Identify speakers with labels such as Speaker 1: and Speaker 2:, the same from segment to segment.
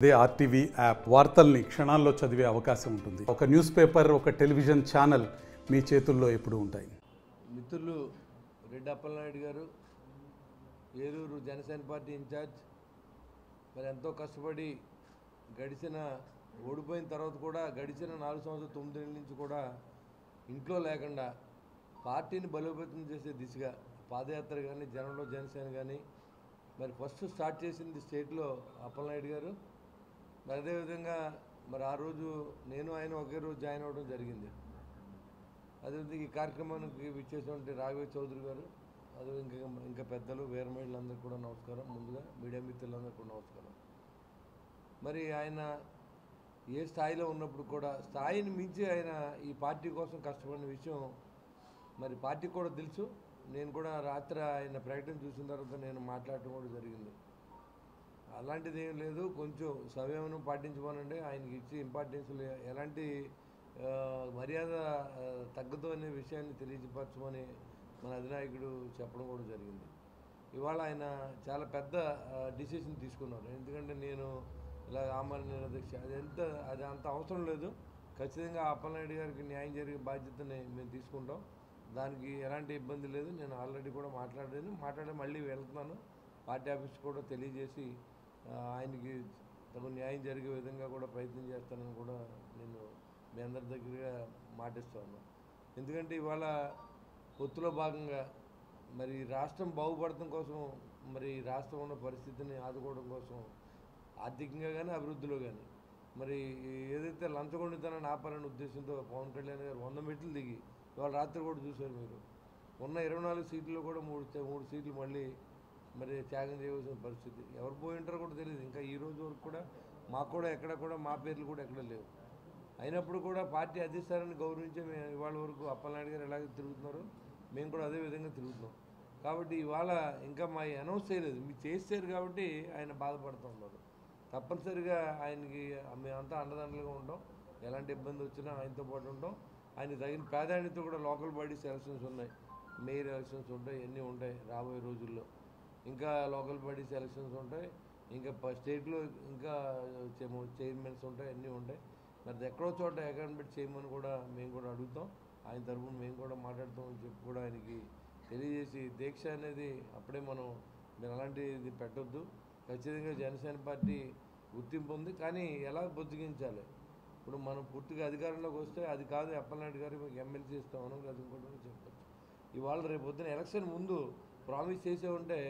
Speaker 1: అదే RTV app వార్తల్ని క్షణాల్లో చదివే అవకాశం ఉంటుంది. ఒక న్యూస్ పేపర్, ఒక టెలివిజన్ ఛానల్ మీ చేతుల్లో ఎప్పుడూ ఉంటాయి.
Speaker 2: మిత్రులు రెడ్డి అప్పలనాయుడు గారు ఏలూరు జనసేన పార్టీ ఇన్ఛార్జ్, మరి ఎంతో కష్టపడి ఓడిపోయిన తర్వాత కూడా గడిచిన 4 సంవత్సరాలు 9 నెలల నుంచి కూడా ఇంట్లో లేకుండా పార్టీని బలోపేతం చేసే దిశగా పాదయాత్ర కానీ జనంలో జనసేన కానీ మరి ఫస్ట్ స్టార్ట్ చేసింది స్టేట్లో అప్పలనాయుడు గారు. మరి అదేవిధంగా మరి ఆ రోజు నేను ఆయన ఒకే రోజు జాయిన్ అవ్వడం జరిగింది. అదేవిధంగా ఈ కార్యక్రమానికి విచ్చేసినటువంటి రాఘవ చౌదరి గారు, అదే ఇంకా పెద్దలు వీరమహిళలందరికీ కూడా నమస్కారం. ముందుగా మీడియా మిత్రులందరికీ కూడా నమస్కారం. మరి ఆయన ఏ స్థాయిలో ఉన్నప్పుడు కూడా స్థాయిని మించి ఆయన ఈ పార్టీ కోసం కష్టపడిన విషయం మరి పార్టీకి కూడా తెలుసు. నేను కూడా రాత్రి ఆయన ప్రకటన చూసిన తర్వాత నేను మాట్లాడటం కూడా జరిగింది. అలాంటిది ఏం లేదు, కొంచెం సంయమనం పాటించమనండి, ఆయనకి ఇచ్చి ఇంపార్టెన్స్ ఎలాంటి మర్యాద తగ్గదు అనే విషయాన్ని తెలియపరచమని మన అధినాయకుడు చెప్పడం కూడా జరిగింది. ఇవాళ ఆయన చాలా పెద్ద డిసిషన్ తీసుకున్నారు. ఎందుకంటే నేను ఇలా ఆమరణ నిరాదీక్ష అది అంత అవసరం లేదు. ఖచ్చితంగా అప్పలనాయుడు గారికి న్యాయం జరిగే బాధ్యతని మేము తీసుకుంటాం. దానికి ఎలాంటి ఇబ్బంది లేదు. నేను ఆల్రెడీ కూడా మాట్లాడి మళ్ళీ వెళ్తున్నాను. పార్టీ ఆఫీస్ కూడా తెలియజేసి ఆయనకి తగు న్యాయం జరిగే విధంగా కూడా ప్రయత్నం చేస్తానని కూడా నేను మీ అందరి దగ్గరగా మాటిస్తాను. ఎందుకంటే ఇవాళ పొత్తులో భాగంగా మరి రాష్ట్రం బాగుపడటం కోసం, మరి రాష్ట్రం ఉన్న పరిస్థితిని ఆదుకోవడం కోసం ఆర్థికంగా కానీ అభివృద్ధిలో కానీ మరి ఏదైతే లంచగొండితనాన్ని ఆపాలనే ఉద్దేశంతో పవన్ కళ్యాణ్ గారు 100 మెట్లు దిగి ఇవాళ రాత్రి కూడా చూశారు మీరు, ఉన్న 24 సీట్లలో కూడా మూడు సీట్లు మళ్ళీ మరి త్యాగం చేయవలసిన పరిస్థితి. ఎవరు పోయి ఉంటారో కూడా తెలియదు. ఇంకా ఈ రోజు వరకు కూడా మాకు కూడా ఎక్కడ కూడా మా పేర్లు కూడా ఎక్కడ లేవు. అయినప్పుడు కూడా పార్టీ అధిష్టానాన్ని గౌరవించే మేము ఇవాళ వరకు అప్పలనాయుడు గారు ఎలాగ తిరుగుతున్నారో మేము కూడా అదే విధంగా తిరుగుతున్నాం. కాబట్టి ఇవాళ ఇంకా మా అనౌన్స్ చేయలేదు, మీరు చేశారు కాబట్టి ఆయన బాధపడుతూ ఉన్నారు. తప్పనిసరిగా ఆయనకి మేమంతా అండదండలుగా ఉంటాం. ఎలాంటి ఇబ్బంది వచ్చినా ఆయనతో పాటు ఉంటాం. ఆయన తగిన ప్రాధాన్యత కూడా లోకల్ బాడీస్ ఎలక్షన్స్ ఉన్నాయి, మేయర్ ఎలక్షన్స్ ఉంటాయి, అన్నీ ఉంటాయి రాబోయే రోజుల్లో. ఇంకా లోకల్ బాడీస్ ఎలక్షన్స్ ఉంటాయి, ఇంకా స్టేట్లో ఇంకా చైర్మన్స్ ఉంటాయి, అన్నీ ఉంటాయి. మరి ఎక్కడో చోట అకౌంట్మెంట్ చేయమని కూడా మేము కూడా అడుగుతాం. ఆయన తరఫున మేము కూడా మాట్లాడుతామని చెప్పి కూడా ఆయనకి తెలియజేసి, దీక్ష అనేది అప్పుడే మీరు అలాంటిది పెట్టొద్దు. ఖచ్చితంగా జనసేన పార్టీ గుర్తింపు ఉంది, కానీ ఎలా బుజ్జగించాలి. ఇప్పుడు మనం పూర్తిగా అధికారంలోకి వస్తే అది కాదు అప్పలనాయుడు గారు మీకు ఎమ్మెల్సీ ఇస్తామని అది కూడా చెప్పచ్చు. ఇవాళ రేపు పొద్దున ఎలక్షన్ ముందు ప్రామిస్ చేసే ఉంటే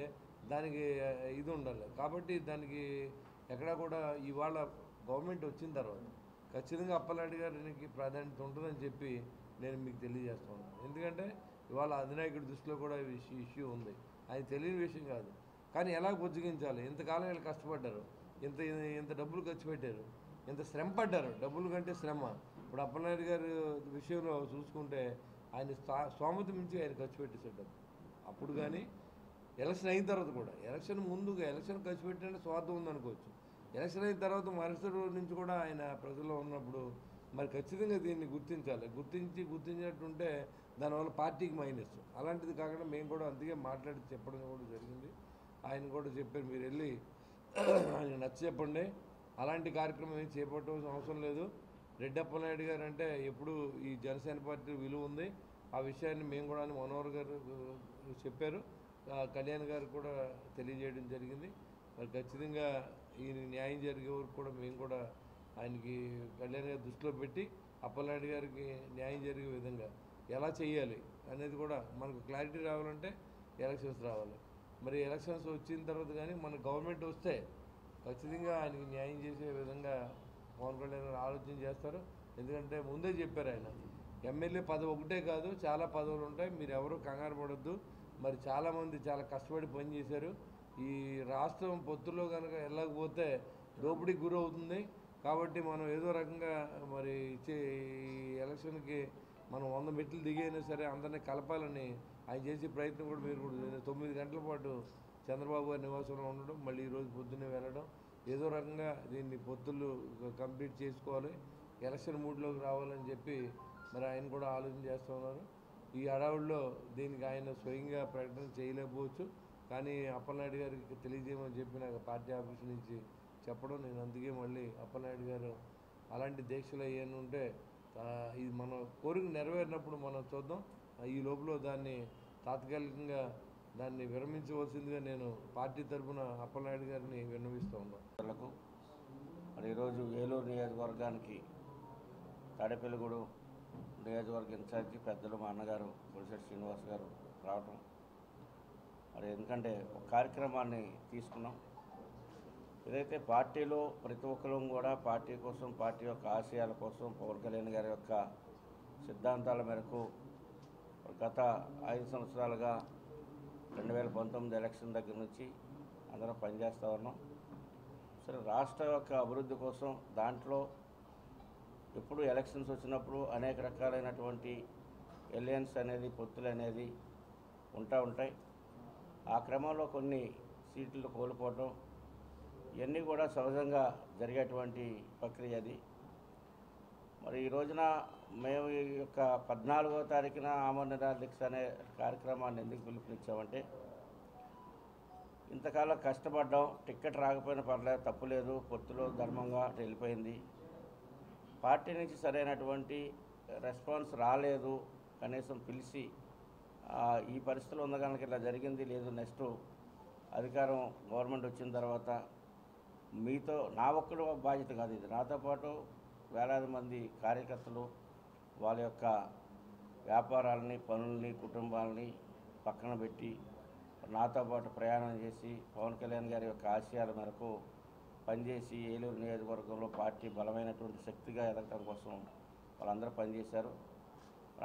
Speaker 2: దానికి ఇది ఉండాలి. కాబట్టి దానికి ఎక్కడా కూడా ఇవాళ గవర్నమెంట్ వచ్చిన తర్వాత ఖచ్చితంగా అప్పలనాయుడు గారికి ప్రాధాన్యత ఉంటుందని చెప్పి నేను మీకు తెలియజేస్తాను. ఎందుకంటే ఇవాళ అధినాయకుడి దృష్టిలో కూడా ఇష్యూ ఉంది. ఆయన తెలియని విషయం కాదు, కానీ ఎలా బుజ్జగించాలి. ఇంతకాలం వీళ్ళు కష్టపడ్డారు, ఇంత డబ్బులు ఖర్చు పెట్టారు, ఎంత శ్రమ పడ్డారు. డబ్బుల కంటే శ్రమ. ఇప్పుడు అప్పలనాయుడు గారి విషయంలో చూసుకుంటే ఆయన స్తోమత మించి ఆయన ఖర్చు పెట్టేసాడు. అప్పుడు కానీ ఎలక్షన్ అయిన తర్వాత కూడా, ఎలక్షన్ ముందుగా ఎలక్షన్ ఖర్చు పెట్టినట్టు స్వార్థం ఉందనుకోవచ్చు. ఎలక్షన్ అయిన తర్వాత మరుసటి రోజు నుంచి కూడా ఆయన ప్రజల్లో ఉన్నప్పుడు మరి ఖచ్చితంగా దీన్ని గుర్తించాలి. గుర్తించినట్టుంటే దానివల్ల పార్టీకి మైనస్. అలాంటిది కాకుండా మేము కూడా అందుకే మాట్లాడి చెప్పడం కూడా జరిగింది. ఆయన కూడా చెప్పారు, మీరు వెళ్ళి ఆయన నచ్చ చెప్పండి, అలాంటి కార్యక్రమం ఏం చేపట్టవలసిన అవసరం లేదు. రెడ్డి అప్పలనాయుడు గారు అంటే ఎప్పుడు ఈ జనసేన పార్టీ విలువ ఉంది. ఆ విషయాన్ని మేము కూడా మనోహర్ గారు చెప్పారు, కళ్యాణ్ గారు కూడా తెలియజేయడం జరిగింది. మరి ఖచ్చితంగా ఈ న్యాయం జరిగే వరకు కూడా మేము కూడా ఆయనకి కళ్యాణ్ గారి దృష్టిలో పెట్టి అప్పలనాయుడు గారికి న్యాయం జరిగే విధంగా ఎలా చేయాలి అనేది కూడా మనకు క్లారిటీ రావాలంటే ఎలక్షన్స్ రావాలి. మరి ఎలక్షన్స్ వచ్చిన తర్వాత కానీ మన గవర్నమెంట్ వస్తే ఖచ్చితంగా ఆయనకి న్యాయం చేసే విధంగా పవన్ కళ్యాణ్ గారు ఆలోచన చేస్తారు. ఎందుకంటే ముందే చెప్పారు ఆయన, ఎమ్మెల్యే పదవి ఒకటే కాదు, చాలా పదవులు ఉంటాయి, మీరు ఎవరు కంగారు పడొద్దు. మరి చాలామంది చాలా కష్టపడి పనిచేశారు. ఈ రాష్ట్రం పొత్తులో కనుక వెళ్ళకపోతే దోపిడీకి గురవుతుంది. కాబట్టి మనం ఏదో రకంగా మరి ఇచ్చే ఈ ఎలక్షన్కి మనం 100 మెట్లు దిగైనా సరే అందరినీ కలపాలని ఆయన చేసే ప్రయత్నం కూడా మీరు కూడా 9 గంటల పాటు చంద్రబాబు గారి నివాసంలో ఉండడం, మళ్ళీ ఈరోజు పొద్దున్నే వెళ్ళడం, ఏదో రకంగా దీన్ని పొత్తులు కంప్లీట్ చేసుకోవాలి, ఎలక్షన్ మూడ్లోకి రావాలని చెప్పి మరి ఆయన కూడా ఆలోచన చేస్తూ ఉన్నారు. ఈ హడావుడిలో దీనికి ఆయన స్వయంగా ప్రకటన చేయలేకపోవచ్చు, కానీ అప్పలనాయుడు గారికి తెలియజేయమని చెప్పి నాకు పార్టీ ఆఫీస్ నుంచి చెప్పడం. నేను అందుకే మళ్ళీ అప్పలనాయుడు గారు అలాంటి దీక్షలు అయ్యాను ఉంటే ఇది మన కోరిక నెరవేరినప్పుడు మనం చూద్దాం. ఈ లోపల దాన్ని తాత్కాలికంగా దాన్ని విరమించవలసిందిగా నేను పార్టీ తరఫున అప్పలనాయుడు గారిని విన్నవిస్తూ ఉన్నాను.
Speaker 3: మరి ఈరోజు ఏలూరు నియోజకవర్గానికి తాడేపల్లిగూడెం నియోజకవర్గ ఇన్ఛార్జి పెద్దలు మా అన్నగారు బొలిశెట్టి శ్రీనివాస్ గారు రావటం, మరి ఎందుకంటే ఒక కార్యక్రమాన్ని తీసుకున్నాం. ఏదైతే పార్టీలో ప్రతి ఒక్కరూ కూడా పార్టీ కోసం, పార్టీ యొక్క ఆశయాల కోసం పవన్ కళ్యాణ్ గారి యొక్క సిద్ధాంతాల మేరకు గత 5 సంవత్సరాలుగా 2019 ఎలక్షన్ దగ్గర నుంచి అందరం పనిచేస్తూ ఉన్నాం. సరే, రాష్ట్ర యొక్క అభివృద్ధి కోసం దాంట్లో ఎప్పుడు ఎలక్షన్స్ వచ్చినప్పుడు అనేక రకాలైనటువంటి ఎలియన్స్ అనేది, పొత్తులు అనేది ఉంటాయి. ఆ క్రమంలో కొన్ని సీట్లు కోల్పోవటం ఇవన్నీ కూడా సహజంగా జరిగేటువంటి ప్రక్రియ అది. మరి ఈ రోజున మేము ఈ యొక్క 14వ తారీఖున ఆమరణ నిరాదీక్ష అనే కార్యక్రమాన్ని ఎందుకు పిలుపునిచ్చామంటే, ఇంతకాలం కష్టపడ్డాం, టికెట్ రాకపోయినా పర్లేదు, తప్పులేదు, పొత్తులో ధర్మంగా వెళ్ళిపోయింది. పార్టీ నుంచి సరైనటువంటి రెస్పాన్స్ రాలేదు, కనీసం పిలిచి ఈ పరిస్థితులు ఉన్న కనుక ఇలా జరిగింది, లేదు నెక్స్ట్ అధికారం గవర్నమెంట్ వచ్చిన తర్వాత మీతో నా ఒక్కడు బాధ్యత కాదు, ఇది నాతో పాటు వేలాది మంది కార్యకర్తలు వాళ్ళ యొక్క వ్యాపారాలని, పనుల్ని, కుటుంబాలని పక్కన పెట్టి నాతో పాటు ప్రయాణం చేసి పవన్ కళ్యాణ్ గారి యొక్క ఆశయాల మేరకు పనిచేసి ఏలూరు నియోజకవర్గంలో పార్టీ బలమైనటువంటి శక్తిగా ఎదగడం కోసం వాళ్ళందరూ పనిచేశారు.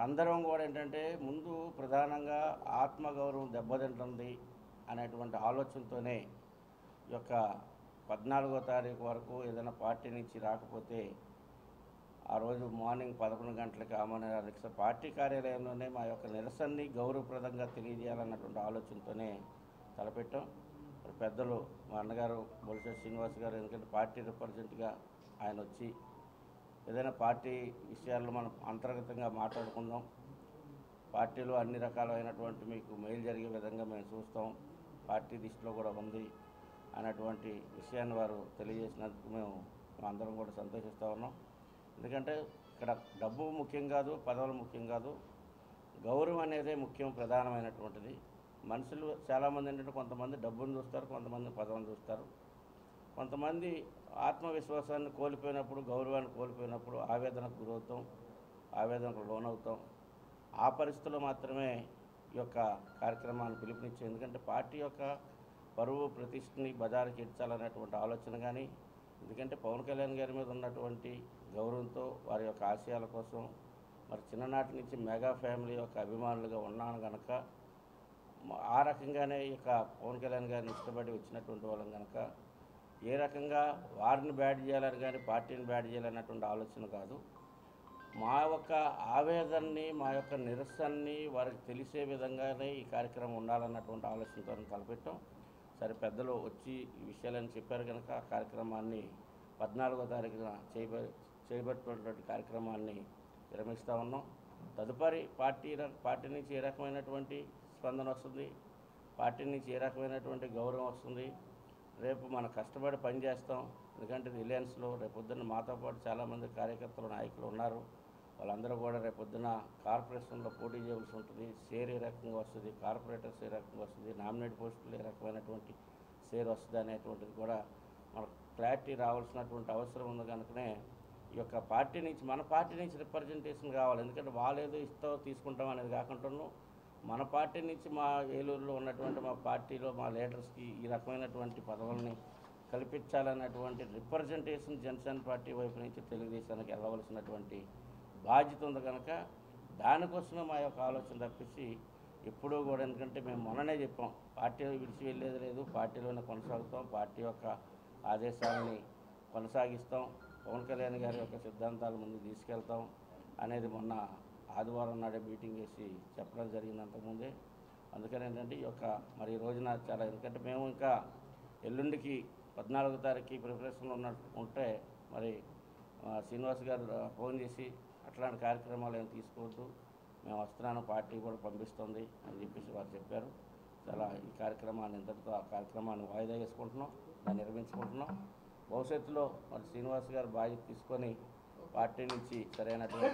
Speaker 3: అందరం కూడా ఏంటంటే ముందు ప్రధానంగా ఆత్మగౌరవం దెబ్బతింటుంది అనేటువంటి ఆలోచనతోనే ఈ యొక్క 14వ తారీఖు వరకు ఏదైనా పార్టీ నుంచి రాకపోతే ఆ రోజు మార్నింగ్ 11 గంటలకి ఆమరణ నిరాదీక్ష పార్టీ కార్యాలయంలోనే మా యొక్క నిరసనని గౌరవప్రదంగా తెలియజేయాలన్నటువంటి ఆలోచనతోనే తలపెట్టాం. మరి పెద్దలు మా అన్నగారు బొలిశెట్టి శ్రీనివాస్ గారు, ఎందుకంటే పార్టీ రిప్రజెంట్గా ఆయన వచ్చి ఏదైనా పార్టీ విషయాల్లో మనం అంతర్గతంగా మాట్లాడుకుందాం, పార్టీలో అన్ని రకాలైనటువంటి మీకు మేలు జరిగే విధంగా మేము చూస్తాం, పార్టీ దిశలో కూడా ఉంది అనేటువంటి విషయాన్ని వారు తెలియజేసినందుకు మేము అందరం కూడా సంతోషిస్తూ ఉన్నాం. ఎందుకంటే ఇక్కడ డబ్బు ముఖ్యం కాదు, పదవులు ముఖ్యం కాదు, గౌరవం అనేదే ముఖ్యం, ప్రధానమైనటువంటిది. మనుషులు చాలామంది ఏంటంటే కొంతమంది డబ్బును చూస్తారు, కొంతమంది పదవిని చూస్తారు, కొంతమంది ఆత్మవిశ్వాసాన్ని కోల్పోయినప్పుడు, గౌరవాన్ని కోల్పోయినప్పుడు ఆవేదనకు గురవుతాం, ఆవేదనకు లోనవుతాం. ఆ పరిస్థితుల్లో మాత్రమే ఈ యొక్క కార్యక్రమాన్ని పిలుపునిచ్చాం. ఎందుకంటే పార్టీ యొక్క పరువు ప్రతిష్టని బజారుకి ఇచ్చాలనేటువంటి ఆలోచన కానీ, ఎందుకంటే పవన్ కళ్యాణ్ గారి మీద ఉన్నటువంటి గౌరవంతో వారి యొక్క ఆశయాల కోసం మరి చిన్ననాటి నుంచి మెగా ఫ్యామిలీ యొక్క అభిమానులుగా ఉన్నాను కనుక ఆ రకంగానే ఈ యొక్క పవన్ కళ్యాణ్ గారిని ఇష్టపడి వచ్చినటువంటి వాళ్ళం కనుక ఏ రకంగా వారిని బ్యాడ్ చేయాలని కానీ పార్టీని బ్యాడ్ చేయాలన్నటువంటి ఆలోచన కాదు. మా యొక్క ఆవేదనని, మా యొక్క నిరసనని వారికి తెలిసే విధంగానే ఈ కార్యక్రమం ఉండాలన్నటువంటి ఆలోచనతో తలపెట్టాం. సరే, పెద్దలు వచ్చి ఈ విషయాలని చెప్పారు కనుక ఆ కార్యక్రమాన్ని 14వ తారీఖున చేయబట్టుకున్నటువంటి కార్యక్రమాన్ని విరమిస్తూ ఉన్నాం. తదుపరి పార్టీ నుంచి ఏ రకమైనటువంటి స్పందన వస్తుంది, పార్టీ నుంచి ఏ రకమైనటువంటి గౌరవం వస్తుంది, రేపు మనం కష్టపడి పనిచేస్తాం. ఎందుకంటే రిలయన్స్లో రేపొద్దున మాతో పాటు చాలామంది కార్యకర్తలు, నాయకులు ఉన్నారు. వాళ్ళందరూ కూడా రేపొద్దున కార్పొరేషన్లో పోటీ చేయవలసి ఉంటుంది. షేర్ ఏ రకంగా వస్తుంది, కార్పొరేటర్స్ ఏ రకంగా వస్తుంది, నామినేట్ పోస్టులు ఏ రకమైనటువంటి షేర్ వస్తుంది అనేటువంటిది కూడా మనకు క్లారిటీ రావాల్సినటువంటి అవసరం ఉంది. కనుకనే ఈ యొక్క పార్టీ నుంచి, మన పార్టీ నుంచి రిప్రజెంటేషన్ కావాలి. ఎందుకంటే వాళ్ళు ఏదో ఇస్తావు తీసుకుంటాం అనేది కాకుండా మన పార్టీ నుంచి మా ఏలూరులో ఉన్నటువంటి మా పార్టీలో మా లీడర్స్కి ఈ రకమైనటువంటి పదవుల్ని కల్పించాలన్నటువంటి రిప్రజెంటేషన్ జనసేన పార్టీ వైపు నుంచి తెలుగుదేశానికి వెళ్ళవలసినటువంటి బాధ్యత ఉంది. కనుక దానికోసమే మా యొక్క ఆలోచన తప్పించి ఎప్పుడూ కూడా, ఎందుకంటే మేము మొన్ననే చెప్పాం, పార్టీ విడిచి వెళ్ళేది లేదు, పార్టీలోనే కొనసాగుతాం, పార్టీ యొక్క ఆదేశాలని కొనసాగిస్తాం, పవన్ కళ్యాణ్ గారి యొక్క సిద్ధాంతాల ముందు తీసుకెళ్తాం అనేది మొన్న ఆదివారం నాడే మీటింగ్ చేసి చెప్పడం జరిగింది అంతకుముందే. అందుకని ఏంటంటే ఈ యొక్క మరి ఈ రోజున చాలా, ఎందుకంటే మేము ఇంకా ఎల్లుండికి 14వ తారీఖుకి ప్రిపరేషన్లో ఉంటే మరి శ్రీనివాస్ గారు ఫోన్ చేసి అట్లాంటి కార్యక్రమాలు ఏమి తీసుకోవద్దు, మేము వస్తున్నాను, పార్టీ కూడా పంపిస్తుంది అని చెప్పేసి వారు చెప్పారు. చాలా ఈ కార్యక్రమాన్ని ఇంతటితో ఆ కార్యక్రమాన్ని వాయిదా వేసుకుంటున్నాం, దాన్ని నిర్వహించుకుంటున్నాం. భవిష్యత్తులో మరి శ్రీనివాస్ గారు బాధ్యత తీసుకొని పార్టీ నుంచి సరైనటువంటి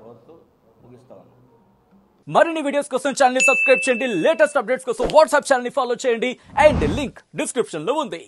Speaker 3: కోరుతూ ముగిస్తా ఉన్నాం.
Speaker 4: మరిన్ని వీడియోస్ కోసం ఛానల్ ని సబ్స్క్రైబ్ చేయండి. లేటెస్ట్ అప్డేట్స్ కోసం వాట్సాప్ ఛానల్ ని ఫాలో చేయండి. అండ్ లింక్ డిస్క్రిప్షన్ లో ఉంది.